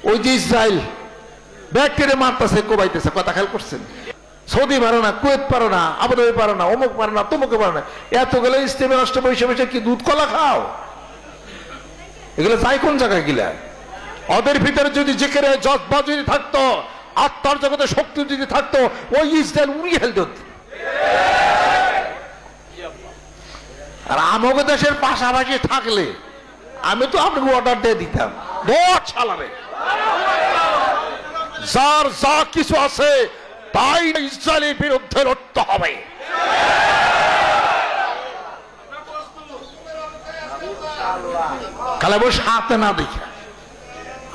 ওই যে Israel bacteria মারতেছে, কোবাইতেছে, কথা খেয়াল করছেন? সৌদি পারো না, কুয়েত পারো না, আবুধাবি পারো না, অমুক পারো না, তমুকে পারো না, এতগুলো ইস্তেমে রাষ্ট্র বসে বসে কি দুধ কলা খাও? এগুলো যাই কোন জায়গায় গিলা? ওদের ভিতরে যদি জিকিরে জজ্বা যদি থাকতো, আত্মার জগতে শক্তি যদি থাকতো, ওই ইসরায়েল উড়িয়ে ফেলতে হতো। আর আমাদের দেশের পাশাপাশি থাকলে আমি তো আপনাকে অর্ডার দিয়ে দিতাম, ভোট চালাবে, যার যা কিছু আছে তাই ইসরায়েলের বিরুদ্ধে লড়তে হবে। কালে বসে হাতে না দেখে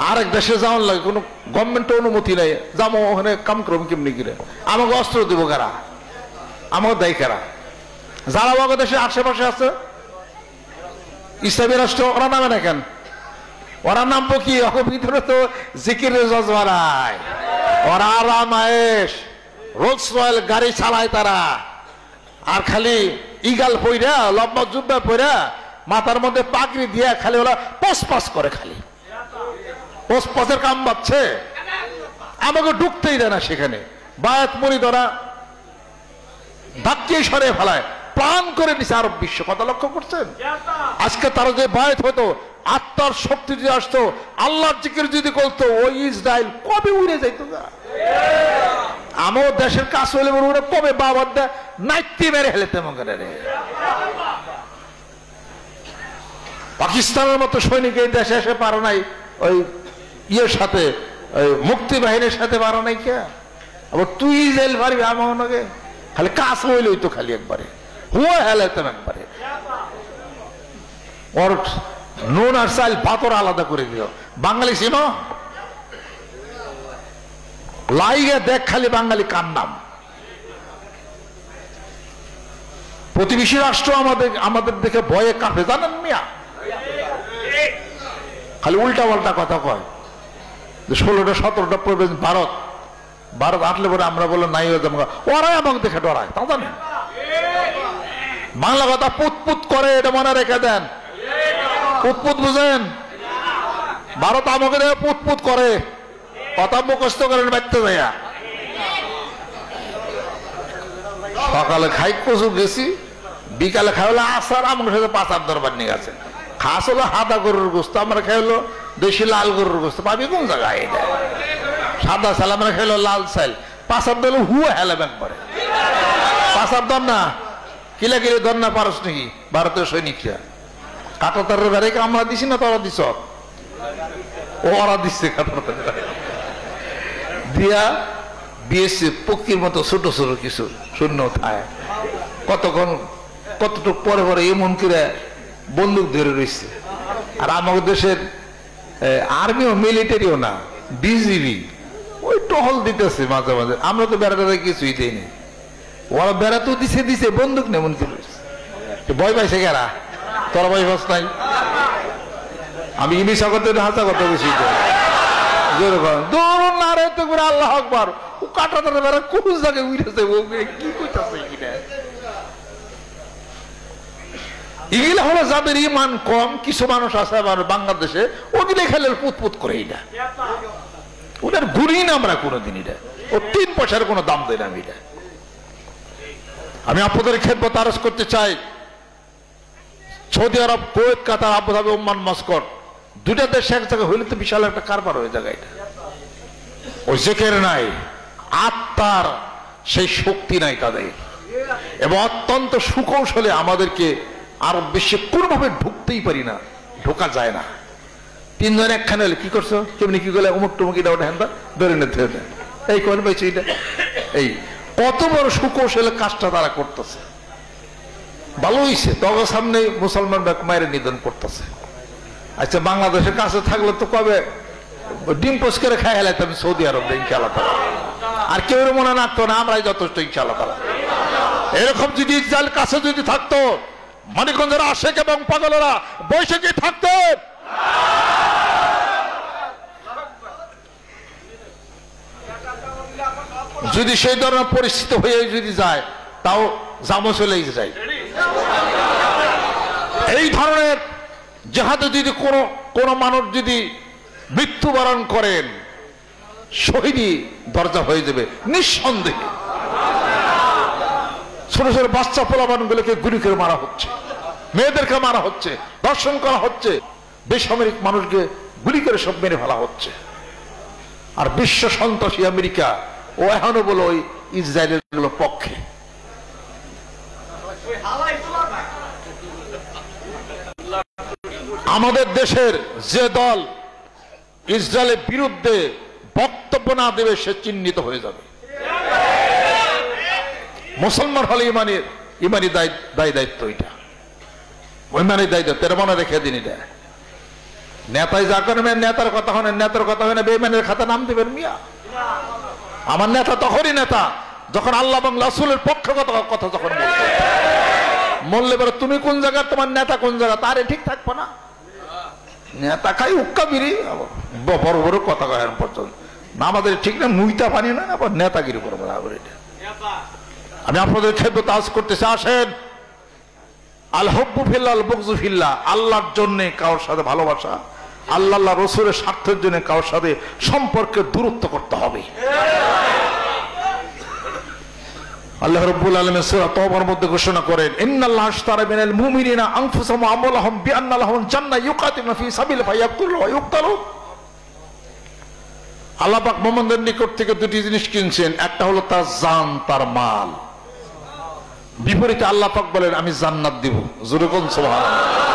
আরেক দেশে যাওয়ার লাগে, কোনো গভর্নমেন্ট অনুমতি নেই, যাবো ওখানে কাম করবো কেমনি করে? আমাকে অস্ত্র দিব কারা? আমাকে দেয় কারা? যারা আমাকে দেশের আশেপাশে আছে ইসলামী রাষ্ট্র, ওরা নামে না কেন? ওরা নামবো কি? ভিতরে তো জিকিরের জজবা নাই, ওরা আরাম আয়েশ রোলস রয়েল গাড়ি চালায় তারা, আর খালি ইগাল পইরা লম্বা জুব্বা পইরা মাথার মধ্যে পাগড়ি দিয়ে খালি ওরা পসপাস করে, খালি পসপাসের কাম বাচ্ছে। আমাকে ঢুকতেই দেয় না সেখানে। বায়াত মুরিদ ওরা ধাক্কিয়ে সরে ফেলায়, প্লান করে নিছে আরব বিশ্ব। কথা লক্ষ্য করছেন? আজকে তারা যে বায়াত হতো, আত্মার শক্তি যদি আসতো, আল্লাহর জিকির যদি করতো, ওই ইসরায়েল কবে উড়ে যাইতো না? আমার দেশের কাজ হলে ওরা কবে বাবার দেয় নাইতে মেরে হেলেতে মনে রে। পাকিস্তানের মতো সৈনিক এই দেশে এসে পারো নাই, ওই ইয়ের সাথে, ওই মুক্তি বাহিনীর সাথে পারো নাই কে? আবার তুই জেল পারবি আমাকে? খালি কাজ হইলে তো খালি একবারে হুয়া হেলাইতাম একবারে। ওর নুন আর চাল ভাতর আলাদা করে দিও। বাঙালি ছিল লাইগে দেখ খালি বাঙালি কার নাম। প্রতিবেশী রাষ্ট্র আমাদের দেখে ভয়ে কাঁপে, জানেন মিয়া? খালি উল্টা পাল্টা কথা কয়। 16টা 17টা প্রবেশ ভারত আসলে পরে আমরা বলে নাই, ওরাই আমাকে দেখে ডরায়, তা জানেন? বাংলা কথা পুতপুত করে, এটা মনে রেখে দেন। পুতপুত বুঝেন? ভারত আমাকে দেখে পুতপুত করে, কথা মুখস্থ করেন বাড়তে যাইয়া। সকালে খাই কচু গেছি, বিকালে খাই হলো আসার, আমার সাথে পাচার দরবার নিয়ে গেছে। খাস হলো হাদা গরুর গোস্ত, আমরা খাই হলো দেশি লাল গরুর গোস্ত। পাবি কোন জায়গায়? এটা সাদা চাল, আমরা খাইলো লাল চাল। পাচার দিল হুয়া হেলাম একবারে। পাচার দর না কিলা কিলে দর না পারস নাকি? ভারতীয় সৈনিকরা কাঁটাতারের বেড়াকে আমরা দিছি না, তোরা দিস? ওরা দিচ্ছে কাঁটাতার দিয়া দিয়েছে পক্ষীর মতো ছোট ছোট কিছু শূন্য থায়। কতক্ষণ কতটুক পরে পরে এমন করে বন্দুক ধরে রয়েছে। আর আমাদের দেশের আর্মিও মিলিটারিও না, বিজিবি ওই টহল দিতেছে মাঝে মাঝে। আমরা তো বেড়াতে কিছুই দিইনি, ওরা বেড়াতেও দিছে বন্দুক নেমন করে ভয় পাইছে কারা? তোরা ভয় পাস নাই? আমি ইংলিশ করতে হাসা করতে বেশি দৌড় না রে তো করে আল্লাহ আকবার। ও কাটা তারা বেড়া কোন জায়গায় উড়েছে, কি কইতাছে কিনা? এগুলা হলো যাদের ইমান কম। কিছু মানুষ আছে আমার বাংলাদেশে, ওগুলো খেলে পুতপুত করে, এটা ওদের ঘুরি না আমরা কোনোদিন। এটা ও 3 পয়সার কোনো দাম দেয় না। আমি আপনাদের খেদমত আরজ করতে চাই, সৌদি আরব, কুয়েত, কাতার, আবুধাবি, ওমান, মস্কট, 2টা দেশ এক জায়গায় হইলে তো বিশাল একটা কারবার হয়ে যায়। এটা ওই জিকির নাই, আত্মার সেই শক্তি নাই তাদের, এবং অত্যন্ত সুকৌশলে আমাদেরকে আরো বেশি কোনোভাবে ঢুকতেই পারি না, ঢোকা যায় না। 3 জন একখানে হলে কি করছো, কেমনি কি করলে, অমুক টুমুক, এটা ওটা হ্যাঁ ধরে নিতে হবে, এই কোন পাইছে এটা। এই কত বড় সুকৌশলে কাজটা তারা করতেছে। ভালো হইছে, তখন সামনে মুসলমান মায়ের নিধন করতেছে। আচ্ছা, বাংলাদেশের কাছে থাকলে তো কবে ডিম পোস্ট করে খাই হেলাইতাম সৌদি আরব, ইনশাআল্লাহ তাআলা। আর কেউ মনে রাখতো না, আমরাই যথেষ্ট, ইনশাআল্লাহ তাআলা। এরকম যদি ইসরায়েল কাছে যদি থাকতো, মানিকগঞ্জের আশেক এবং পাগলেরা বৈশাখী থাকতো, যদি সেই ধরনের পরিস্থিতি হয়ে যদি যায়, তাও জামো চলে যায়। এই ধরনের জেহাদে যদি কোনো মানুষ যদি মৃত্যুবরণ করেন, শহীদি দরজা হয়ে যাবে নিঃসন্দেহে। ছোট ছোট বাচ্চা পোলাপানগুলোকে গুলি করে মারা হচ্ছে, মেয়েদেরকে মারা হচ্ছে, ধর্ষণ করা হচ্ছে, বেসামরিক মানুষকে গুলি করে সব মেরে ফেলা হচ্ছে। আর বিশ্ব সন্ত্রাসী আমেরিকা ও এখনো বলো ওই ইসরায়েলের গুলো পক্ষে। আমাদের দেশের যে দল ইসরায়েলের বিরুদ্ধে বক্তব্য না দেবে সে চিহ্নিত হয়ে যাবে। মুসলমান হলে ইমানি দায়িত্ব, এটা ইমানের দায়িত্ব। তেরো মনে রেখে দিন, এটা নেতাই যা করবেন নেতার কথা হয় না, নেতার কথা হয় না বেঈমানের খাতা নাম দেবেন মিয়া। আমার নেতা তখনই নেতা যখন আল্লাহ এবং রাসূলের পক্ষগত কথা যখন বলবে। বললে বলে তুমি কোন জায়গার, তোমার নেতা কোন জায়গা, তারে ঠিক থাকবো না। নেতা খাই উক্কা বিড়ি, বড় বড় কথা কয় পর্যন্ত না, আমাদের ঠিক না, মুইতা পানি না, আবার নেতাগিরি করবো। এটা আমি আপনাদের খেদমত আজ করতেছি। আসেন, আল হুব্বু ফিল্লাহ আল বুগযু ফিল্লাহ, আল্লাহর জন্য কারোর সাথে ভালোবাসা, আল্লাহ রাসূলের স্বার্থের জন্য কারোর সাথে সম্পর্কের দূরত্ব করতে হবে। আল্লাহ রাব্বুল আলামিন সূরা তাওবার মধ্যে ঘোষণা করেন, ইন্নাল্লাহা আশতারা মিনাল মুমিনিনা আনফুসাহুম ওয়া আমওয়ালাহুম বিআন্না লাহুম জান্নাহ ইউকাতিলুনা ফি সাবিলিহি ফায়াকতুলুনা ওয়া ইউকতালুন। আল্লাহ পাক মুমিনদের নিকট থেকে দুটি জিনিস কিনছেন, একটা হলো তার জান, তার মাল। বিপরীতে আল্লাহ পাক বলেন আমি জান্নাত দিব। জোরে কোন সুবহানাল্লাহ।